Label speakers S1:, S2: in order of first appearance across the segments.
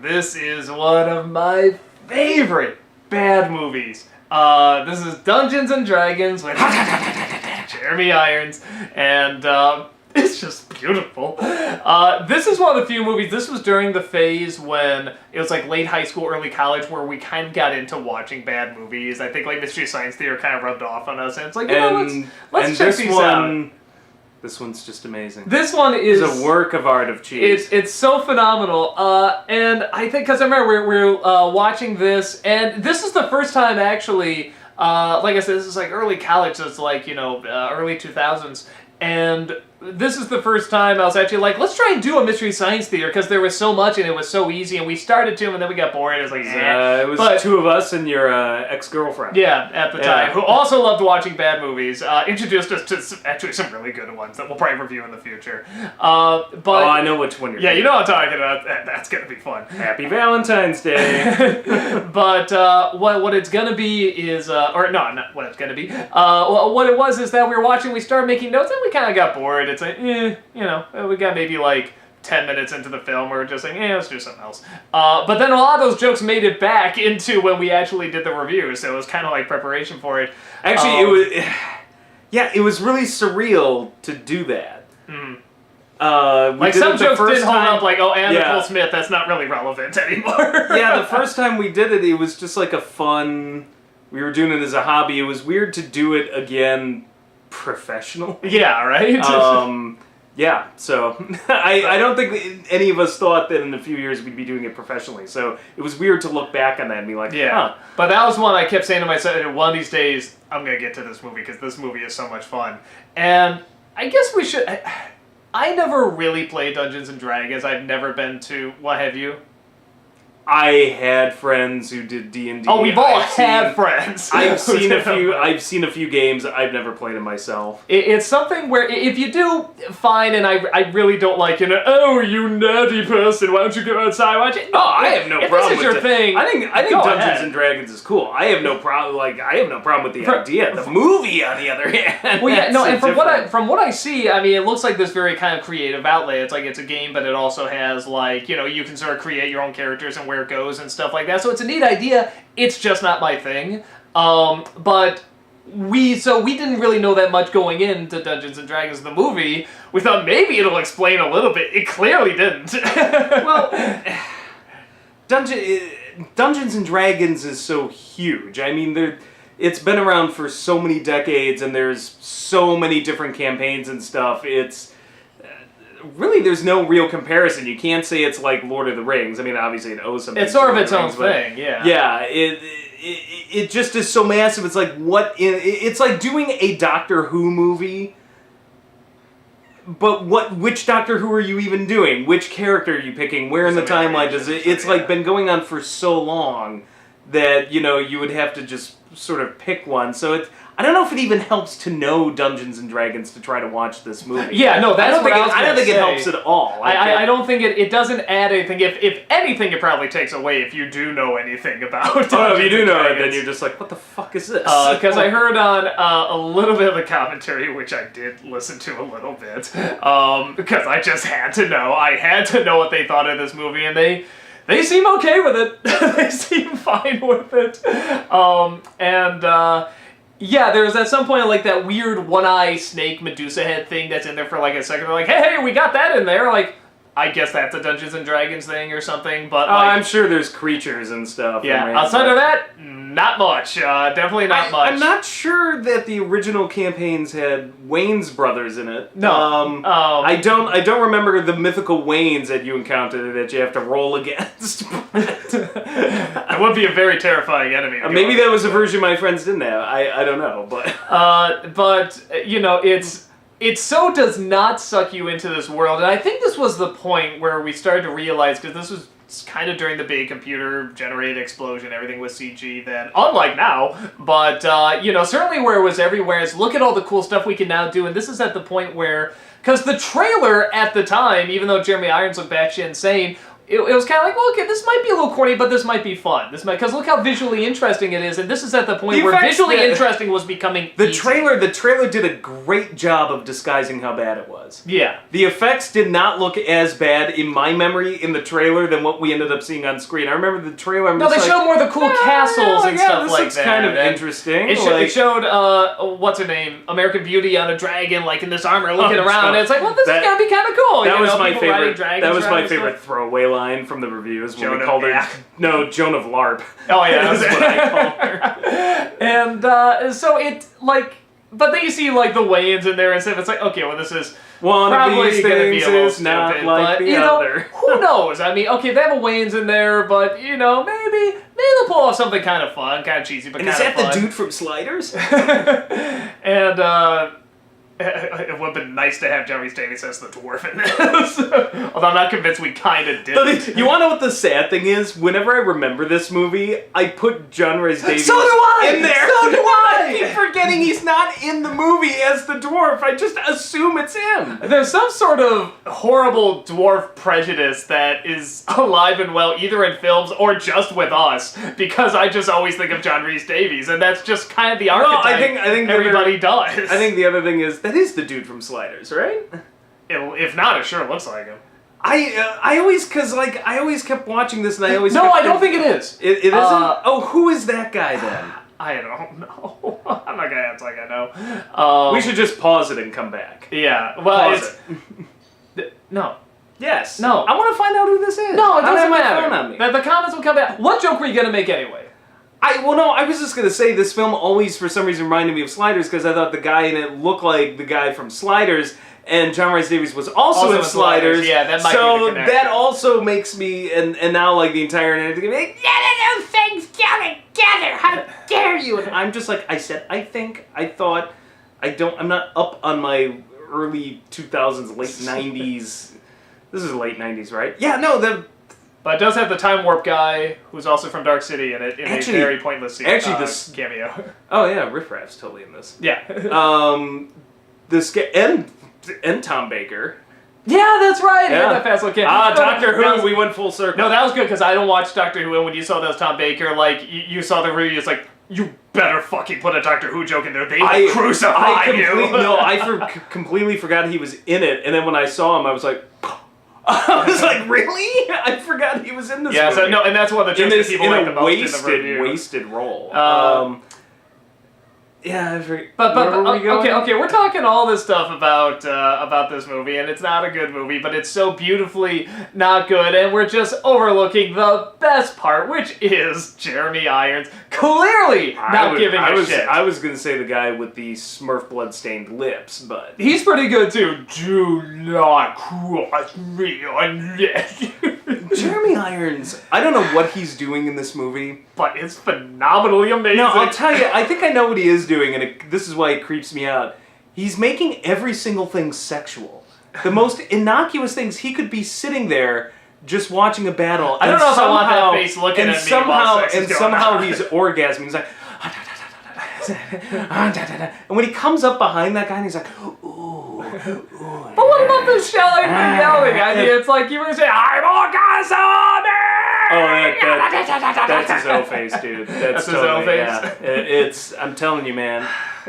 S1: This is one of my favorite bad movies. This is Dungeons and Dragons with Jeremy Irons, and it's just beautiful. This is one of the few movies, this was during the phase when it was like late high school, early college, where we kind of got into watching bad movies. I think like Mystery Science Theater kind of rubbed off on us, and it's like, let's check these out.
S2: This one's just amazing.
S1: This one is
S2: a work of art of cheese.
S1: It's so phenomenal, and I think because I remember we're watching this, and this is the first time actually. Like I said, this is like early college, so it's like early 2000s, and this is the first time I was actually like, let's try and do a Mystery Science Theater, because there was so much and it was so easy, and we started to, and then we got bored. It was like,
S2: it was two of us and your ex-girlfriend.
S1: Yeah, at the time, who also loved watching bad movies. Introduced us to actually some really good ones that we'll probably review in the future. But
S2: I know which one you're
S1: you know what I'm talking about. That's gonna be fun.
S2: Happy Valentine's Day.
S1: But what it's gonna be is, or no, not what it's gonna be. What it was is that we were watching, we started making notes, and we kind of got bored. It's like, we got maybe like 10 minutes into the film, we were just like, let's do something else. But then a lot of those jokes made it back into when we actually did the review, so it was kind of like preparation for it.
S2: Actually, it was really surreal to do that.
S1: Like some jokes didn't hold up, like, Nicole Smith, that's not really relevant anymore.
S2: Yeah, the first time we did it, it was just like a fun, we were doing it as a hobby. It was weird to do it again professional.
S1: Yeah, right?
S2: Yeah, so I don't think any of us thought that in a few years we'd be doing it professionally. So it was weird to look back on that and be like,
S1: But that was one I kept saying to myself, one of these days, I'm going to get to this movie because this movie is so much fun. And I guess we should... I never really played Dungeons and Dragons. I've never been to... What have you?
S2: I had friends who did D&D.
S1: Oh, we've all had friends.
S2: I've seen a few games. I've never played them myself.
S1: It's something where if you do, fine, and I really don't like it. Oh, you nerdy person! Why don't you go outside? Why don't you?
S2: I have no problem.
S1: If this is your thing,
S2: I think Dungeons and Dragons is cool. I have no problem. I have no problem with the idea. The movie, on the other hand,
S1: well, yeah, no. And from what I see, I mean, it looks like this very kind of creative outlet. It's like it's a game, but it also has like you can sort of create your own characters and where it goes and stuff like that. So it's a neat idea. It's just not my thing. But we didn't really know that much going into Dungeons and Dragons the movie. We thought maybe it'll explain a little bit. It clearly didn't.
S2: Well, Dungeons and Dragons is so huge. I mean, it's been around for so many decades, and there's so many different campaigns and stuff. It's really, there's no real comparison. You can't say it's like Lord of the Rings. I mean, obviously it owes something.
S1: It's sort of its own thing, yeah.
S2: Yeah, it just is so massive. It's like it's like doing a Doctor Who movie, but which Doctor Who are you even doing? Which character are you picking? Where in the timeline does it? It's like been going on for so long that you would have to just sort of pick one. So I don't know if it even helps to know Dungeons and Dragons to try to watch this movie.
S1: Yeah, no, that's
S2: I don't think it helps at all.
S1: I don't think it doesn't add anything. If anything, it probably takes away if you do know anything about Dungeons
S2: if you do know it, then you're just like, what the fuck is this?
S1: Because I heard on a little bit of the commentary, which I did listen to a little bit, because I just had to know. I had to know what they thought of this movie, and they seem okay with it. They seem fine with it. Yeah, there's at some point like that weird one-eye snake Medusa head thing that's in there for like a second. They're like, hey, we got that in there. Like, I guess that's a Dungeons and Dragons thing or something, but like...
S2: I'm sure there's creatures and stuff.
S1: Yeah, outside of that, not much. Definitely not much.
S2: I'm not sure that the original campaigns had Wayne's brothers in it.
S1: No.
S2: I don't remember the mythical Waynes that you encountered that you have to roll against.
S1: That would be a very terrifying enemy.
S2: Maybe that was a version my friends didn't have. I don't know, but...
S1: It so does not suck you into this world, and I think this was the point where we started to realize, because this was kind of during the big computer-generated explosion, everything was CG then, unlike now, but, certainly where it was everywhere is, look at all the cool stuff we can now do, and this is at the point where, because the trailer at the time, even though Jeremy Irons looked batshit insane, it was kind of like, well, okay, this might be a little corny, but this might be fun. Because look how visually interesting it is, and this is at the point where visually interesting was becoming
S2: the
S1: easy.
S2: The trailer did a great job of disguising how bad it was.
S1: Yeah.
S2: The effects did not look as bad in my memory in the trailer than what we ended up seeing on screen. I remember the trailer.
S1: No, they showed more of the cool castles and stuff like that.
S2: Kind of interesting.
S1: It showed what's her name, American Beauty on a dragon, like in this armor, looking around. And it's like, well, this is gonna be kind of cool.
S2: That was my favorite. That was my favorite throwaway line from the reviews when we called her. No, Joan of Larp.
S1: Oh yeah,
S2: that's what I call her.
S1: And so it like, but then you see like the Wayans in there and stuff. It's like, okay, well, this is
S2: one
S1: probably
S2: of these
S1: gonna be
S2: things
S1: a little
S2: is not
S1: stupid,
S2: like
S1: but,
S2: the other.
S1: Who knows? I mean, okay, they have a Wayans in there, but maybe they'll pull off something kind of fun, kind of cheesy, but kind of fun.
S2: And is that the dude from Sliders?
S1: And it would have been nice to have John Rhys Davies as the dwarf in this. Although I'm not convinced we kind of did.
S2: But you want to know what the sad thing is? Whenever I remember this movie, I put John Rhys Davies
S1: so do I!
S2: in there.
S1: So do I!
S2: I keep forgetting he's not in the movie as the dwarf. I just assume it's him.
S1: There's some sort of horrible dwarf prejudice that is alive and well, either in films or just with us, because I just always think of John Rhys Davies, and that's just kind of the archetype
S2: I think
S1: everybody does.
S2: I think the other thing is, that is the dude from Sliders, right?
S1: If not, it sure looks like him.
S2: I always kept watching this and I always...
S1: No, I don't think it is.
S2: It isn't? Who is that guy then?
S1: I don't know. I'm not gonna act like I know.
S2: We should just pause it and come back.
S1: Yeah, well,
S2: Pause
S1: it. No.
S2: Yes.
S1: No.
S2: I want to find out who this is.
S1: No, it doesn't
S2: my
S1: matter.
S2: phone on me.
S1: The comments will come back. What joke were you gonna make anyway?
S2: I was just gonna say this film always for some reason reminded me of Sliders because I thought the guy in it looked like the guy from Sliders, and John Rhys Davies was also in Sliders.
S1: Yeah, that might be the connection.
S2: That also makes me and now like the entire internet is gonna be like, none of those things go together. How dare you? And I'm just like, I said, I think, I thought, I'm not up on my early 2000s, late 90s. This is late 90s, right? Yeah, no,
S1: But it does have the Time Warp guy, who's also from Dark City, in it, in a very pointless scene, this cameo.
S2: Oh yeah, Riff Raff's totally in this.
S1: Yeah.
S2: And Tom Baker.
S1: Yeah, that's right.
S2: Yeah.
S1: That fast cameo.
S2: Doctor Who. We went full circle.
S1: No, that was good because I don't watch Doctor Who, and when you saw that was Tom Baker, like you saw the review, it's like, you better fucking put a Doctor Who joke in there. They will crucify you.
S2: No, I completely forgot he was in it, and then when I saw him, I was like. I was like, really? I forgot he was in this movie.
S1: Yeah, so, no, and that's one of the jokes that people like the most in the review.
S2: Wasted role. Yeah, I forget.
S1: But okay, we're talking all this stuff about this movie, and it's not a good movie, but it's so beautifully not good, and we're just overlooking the best part, which is Jeremy Irons clearly not giving a shit.
S2: I was gonna say the guy with the Smurf blood-stained lips, but
S1: he's pretty good too. Do not cross me on this.
S2: Jeremy Irons, I don't know what he's doing in this movie,
S1: but it's phenomenally amazing.
S2: No, I'll tell you, I think I know what he is doing, and this is why it creeps me out. He's making every single thing sexual. The most innocuous things. He could be sitting there just watching a battle.
S1: I don't know if I want that face looking at me while sex is going
S2: somehow
S1: on.
S2: he's orgasming. He's like, and when he comes up behind that guy, and he's like, ooh.
S1: But what about the shelling and yelling? I mean, it's like you were saying, I'm orgasming!
S2: Oh, that's his O face, dude. That's
S1: his O face?
S2: Yeah. I'm telling you, man.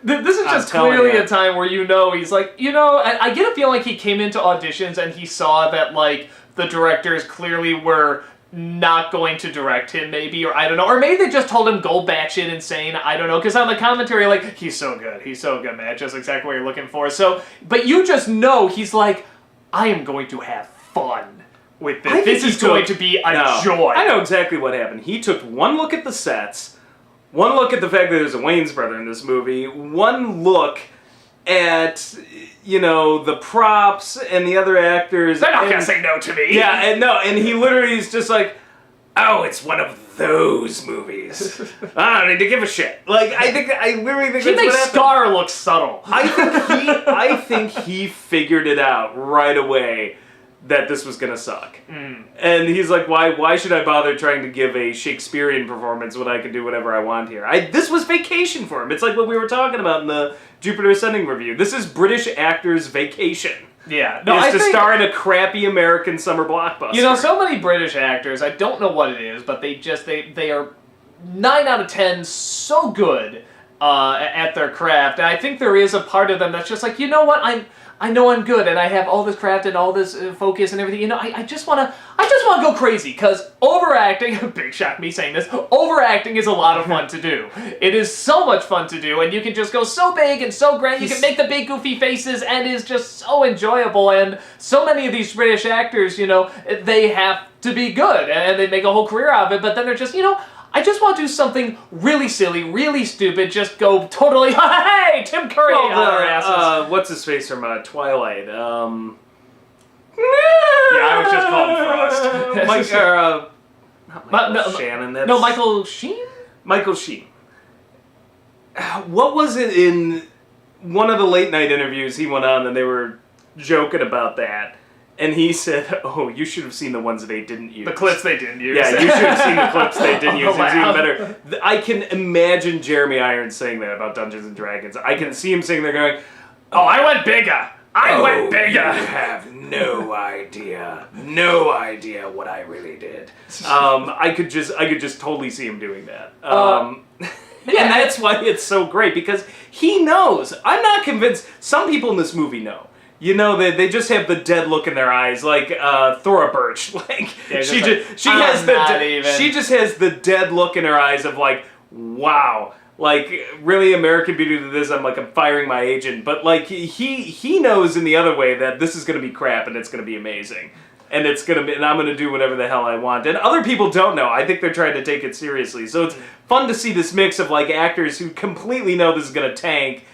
S1: This is just clearly a time where he's like, I get a feeling like he came into auditions and he saw that, like, the directors clearly were not going to direct him, maybe, or I don't know. Or maybe they just told him, go batshit insane, I don't know. Because on the commentary, like, he's so good, man. Just exactly what you're looking for. So, but you just know he's like, I am going to have fun with this. This is going to be a joy.
S2: I know exactly what happened. He took one look at the sets, one look at the fact that there's a Wayans brother in this movie, one look at, the props and the other actors.
S1: They're not going to say no to me.
S2: Yeah, and he literally is just like, oh, it's one of those movies. I don't need to give a shit. Like, I literally think
S1: he makes Scar look subtle.
S2: I think he figured it out right away that this was gonna suck. And he's like, why should I bother trying to give a Shakespearean performance when I can do whatever I want here? This was vacation for him. It's like what we were talking about in the Jupiter Ascending review. This is British actors' vacation.
S1: Yeah.
S2: No, is to star in a crappy American summer blockbuster.
S1: You know, so many British actors, I don't know what it is, but they are 9 out of 10 so good at their craft. And I think there is a part of them that's just like, you know what, I know I'm good, and I have all this craft and all this focus and everything. You know, I just wanna go crazy, because overacting, big shock me saying this, overacting is a lot of fun to do. It is so much fun to do, and you can just go so big and so grand. You can make the big goofy faces, and it is just so enjoyable. And so many of these British actors, you know, they have to be good, and they make a whole career out of it. But then they're just, you know, I just want to do something really silly, really stupid, just go totally, hey, Tim Curry, on our asses.
S2: What's his face from Twilight?
S1: Yeah, I was just calling Frost.
S2: Shannon.
S1: No, Michael Sheen?
S2: Michael Sheen. What was it in one of the late night interviews he went on, and they were joking about that? And he said, "Oh, you should have seen the ones they didn't use.
S1: The clips they didn't use.
S2: Yeah, you should have seen the clips they didn't use.
S1: Wow.
S2: It's even better." I can imagine Jeremy Irons saying that about Dungeons and Dragons. I can see him sitting there going,
S1: "Oh, I went bigger. I went bigger.
S2: You have no idea what I really did." I could just totally see him doing that. And that's why it's so great, because he knows. I'm not convinced. Some people in this movie know. You know, they just have the dead look in their eyes, like Thora Birch. Like she just has the dead look in her eyes of like, wow, like really American Beauty to this. I'm firing my agent, but like he knows in the other way that this is gonna be crap and it's gonna be amazing, and I'm gonna do whatever the hell I want. And other people don't know. I think they're trying to take it seriously. So it's fun to see this mix of like actors who completely know this is gonna tank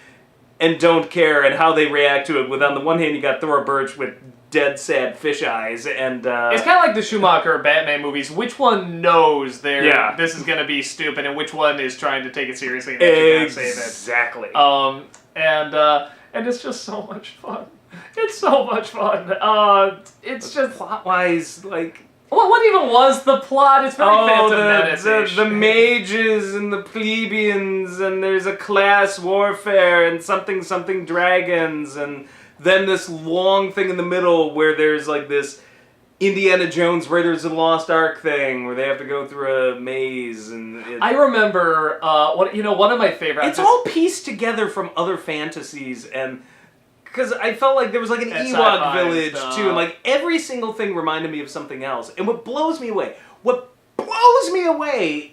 S2: and don't care, and how they react to it. With, on the one hand, you got Thora Birch with dead, sad fish eyes, and
S1: it's kind of like the Schumacher Batman movies. Which one knows this is going to be stupid, and which one is trying to take it seriously and actually save it?
S2: Exactly.
S1: And it's just so much fun. It's so much fun. It's just
S2: plot-wise, like.
S1: What even was the plot? It's very Phantom Menace-ish.
S2: The mages and the plebeians, and there's a class warfare, and something dragons, and then this long thing in the middle where there's like this Indiana Jones Raiders of the Lost Ark thing where they have to go through a maze, and
S1: I remember one of my favorite.
S2: It's all pieced together from other fantasies, and because I felt like there was like an Ewok village too, and like every single thing reminded me of something else. And what blows me away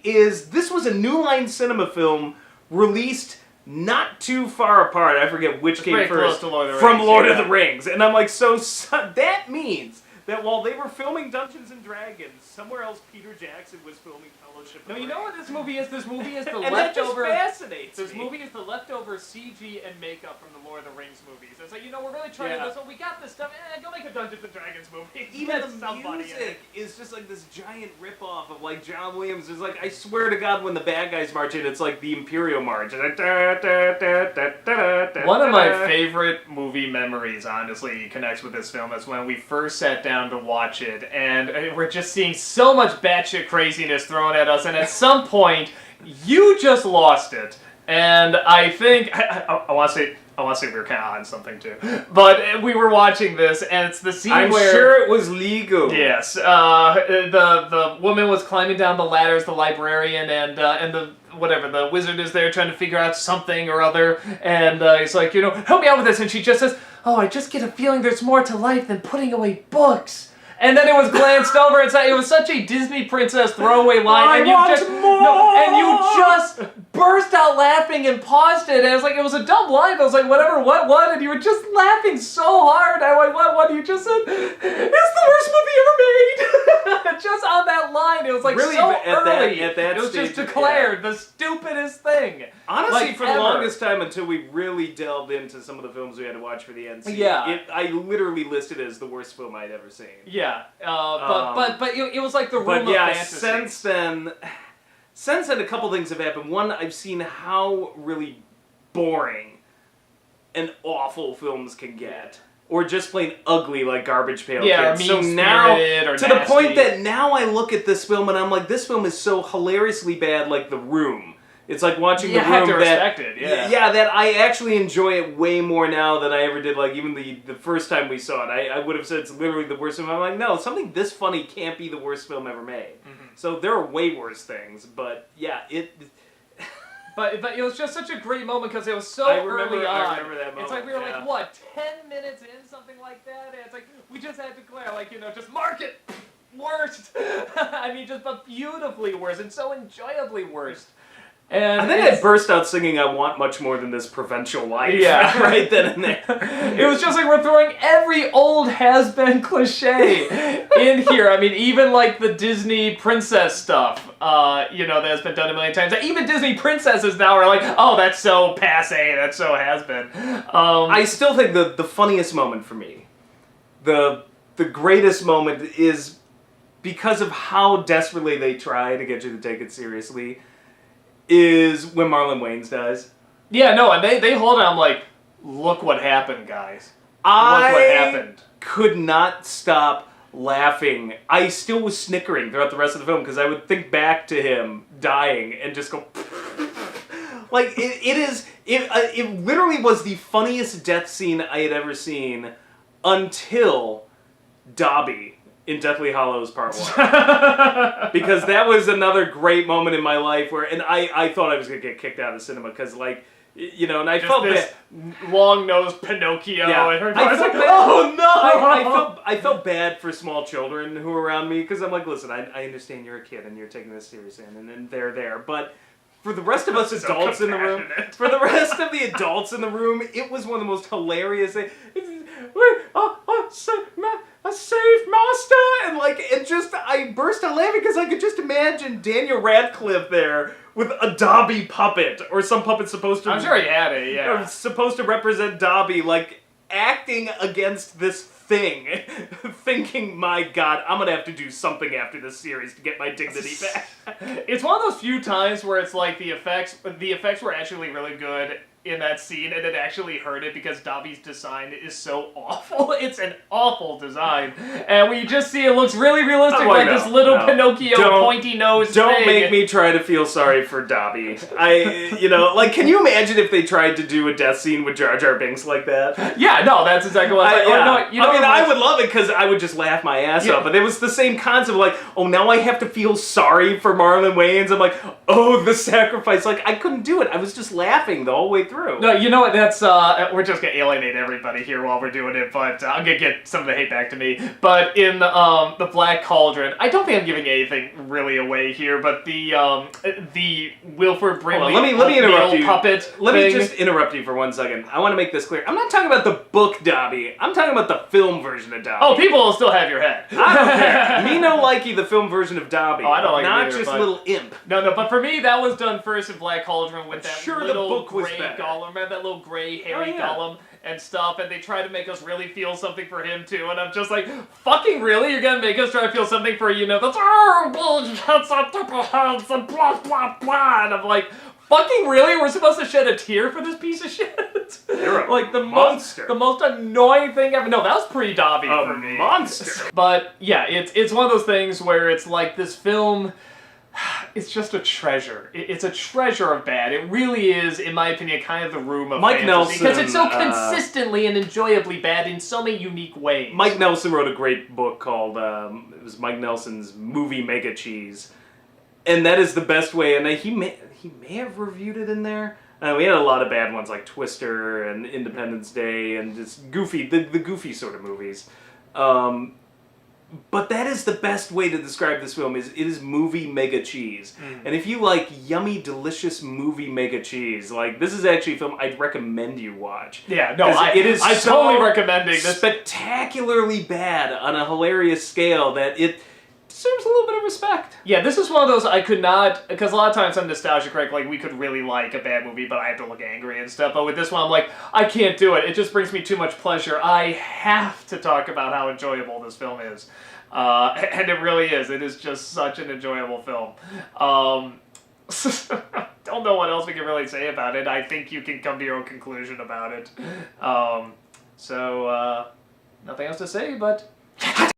S2: is this was a New Line Cinema film released not too far apart. I forget which came first from Lord of the Rings. And I'm like, so that means that while they were filming Dungeons and Dragons, somewhere else Peter Jackson was filming Fellowship of the Ring.
S1: You know what this movie is? This movie is the
S2: and
S1: leftover.
S2: That just fascinates
S1: This
S2: me.
S1: movie is the leftover CG and makeup from the Lord of the Rings movies. It's like, we're really trying to. We got this stuff. Go make a Dungeons and Dragons movie.
S2: Even the music is just like this giant ripoff of like John Williams. It's like, I swear to God, when the bad guys march in, it's like the Imperial March.
S1: One of my favorite movie memories, honestly, connects with this film. Is when we first sat down to watch it, and we're just seeing so much batshit craziness thrown at us, and at some point, you just lost it. And I think I want to say we were kind of on something too, but we were watching this, and it's the scene where
S2: I'm sure it was legal.
S1: Yes, the woman was climbing down the ladders, the librarian, and the wizard is there trying to figure out something or other, and he's like, help me out with this, and she just says, "Oh, I just get a feeling there's more to life than putting away books." And then it was glanced over. It was such a Disney princess throwaway line, and you just burst out laughing and paused it. And it was a dumb line. I was like, whatever, what? And you were just laughing so hard. I went, what? You just said, it's the worst movie ever made. Just on that line, it was like really, so early.
S2: At that
S1: it was
S2: stage,
S1: just declared the stupidest thing.
S2: Honestly, for the longest time, until we really delved into some of the films we had to watch for the NC, I literally listed it as the worst film I'd ever seen.
S1: Yeah, but it was like the room of fantasy.
S2: Since then, a couple things have happened. One, I've seen how really boring and awful films can get. Or just plain ugly like Garbage Pail Kids. So now, to the point that now I look at this film and I'm like, this film is so hilariously bad like The Room. It's like watching
S1: You
S2: The
S1: have
S2: Room
S1: to respect it, yeah.
S2: Yeah, that I actually enjoy it way more now than I ever did, like, even the first time we saw it. I would have said it's literally the worst film. I'm like, no, something this funny can't be the worst film ever made.
S1: Mm-hmm.
S2: So there are way worse things, but yeah,
S1: But it was just such a great moment because it was so early on.
S2: I remember that moment.
S1: It's like we were like, what, 10 minutes in, something like that? And it's like, we just had to declare, like, just mark it! Worst! I mean, just but beautifully worst and so enjoyably worst. And
S2: I think I burst out singing I Want Much More Than This Provincial Life.
S1: Yeah.
S2: Right then and there.
S1: It was just like we're throwing every old has-been cliche in here. I mean, even like the Disney princess stuff, that has been done a million times. Even Disney princesses now are like, oh, that's so passé, that's so has-been.
S2: I still think the funniest moment for me, the greatest moment is because of how desperately they try to get you to take it seriously, is when Marlon Wayans dies.
S1: Yeah, no, and they hold on like, look what happened, guys. Look what happened.
S2: Could not stop laughing. I still was snickering throughout the rest of the film because I would think back to him dying and just go like it literally was the funniest death scene I had ever seen until Dobby in Deathly Hallows Part 1. Because that was another great moment in my life where, and I thought I was going to get kicked out of the cinema because, like, and I
S1: just
S2: felt
S1: this
S2: bad.
S1: long-nosed Pinocchio.
S2: Yeah.
S1: And her
S2: I felt
S1: like,
S2: bad.
S1: oh no!
S2: I felt bad for small children who were around me because I'm like, listen, I understand you're a kid and you're taking this seriously and they're there, but for the rest of us
S1: So
S2: adults in the room, for the rest of the adults in the room, it was one of the most hilarious things. A safe master, and just I burst out laughing because I could just imagine Daniel Radcliffe there with a Dobby puppet or some puppet supposed to.
S1: I'm sure he had it, yeah.
S2: Or supposed to represent Dobby, like acting against this thing, thinking, my God, I'm gonna have to do something after this series to get my dignity back.
S1: It's one of those few times where it's like the effects were actually really good in that scene, and it actually hurt it because Dobby's design is so awful. It's an awful design, and we just see it looks really realistic, this little Pinocchio pointy nose.
S2: Don't make me try to feel sorry for Dobby. Can you imagine if they tried to do a death scene with Jar Jar Binks like that?
S1: Yeah, no, that's exactly what
S2: I would love it because I would just laugh my ass off. But it was the same concept, like, oh, now I have to feel sorry for Marlon Wayans. I'm like, oh, the sacrifice. Like, I couldn't do it. I was just laughing the whole way through.
S1: No, you know what, that's, we're just gonna alienate everybody here while we're doing it, but I'm gonna get some of the hate back to me. But in, the Black Cauldron, I don't think I'm giving anything really away here, but the Wilford Brimley
S2: let me interrupt you.
S1: Puppet
S2: Let me
S1: thing.
S2: just interrupt you for 1 second. I want to make this clear. I'm not talking about the book Dobby. I'm talking about the film version of Dobby.
S1: Oh, people will still have your head.
S2: I don't care. Me no likey the film version of Dobby.
S1: Oh, I don't like it
S2: not
S1: either,
S2: just
S1: but...
S2: little imp.
S1: No, but for me, that was done first in Black Cauldron with that
S2: sure
S1: little
S2: the book was
S1: gray
S2: better.
S1: Gollum. Remember that little gray, hairy Gollum and stuff? And they try to make us really feel something for him, too. And I'm just like, fucking really? You're gonna make us try to feel something for, that's blah, blah, blah. And I'm like, fucking really? We're supposed to shed a tear for this piece of shit?
S2: You're
S1: like the
S2: monster.
S1: The most annoying thing ever. No, that was pretty Dobby for me.
S2: Monster.
S1: But yeah, it's one of those things where it's like this film. It's just a treasure. It's a treasure of bad. It really is, in my opinion, kind of the room of
S2: Mike
S1: fantasy.
S2: Nelson,
S1: because it's so consistently and enjoyably bad in so many unique ways.
S2: Mike Nelson wrote a great book called, it was Mike Nelson's Movie Mega Cheese. And that is the best way, and he may have reviewed it in there. We had a lot of bad ones like Twister and Independence Day and just goofy, the goofy sort of movies. But that is the best way to describe this film. It is movie mega cheese. And if you like yummy, delicious movie mega cheese, like this is actually a film I'd recommend you watch.
S1: Yeah, no,
S2: I'm
S1: totally recommending this.
S2: Spectacularly bad on a hilarious scale that it deserves a little bit of respect.
S1: Yeah, this is one of those I could not, because a lot of times I'm nostalgic, right? Like, we could really like a bad movie, but I have to look angry and stuff. But with this one, I'm like, I can't do it. It just brings me too much pleasure. I have to talk about how enjoyable this film is. And it really is. It is just such an enjoyable film. Don't know what else we can really say about it. I think you can come to your own conclusion about it. Nothing else to say, but...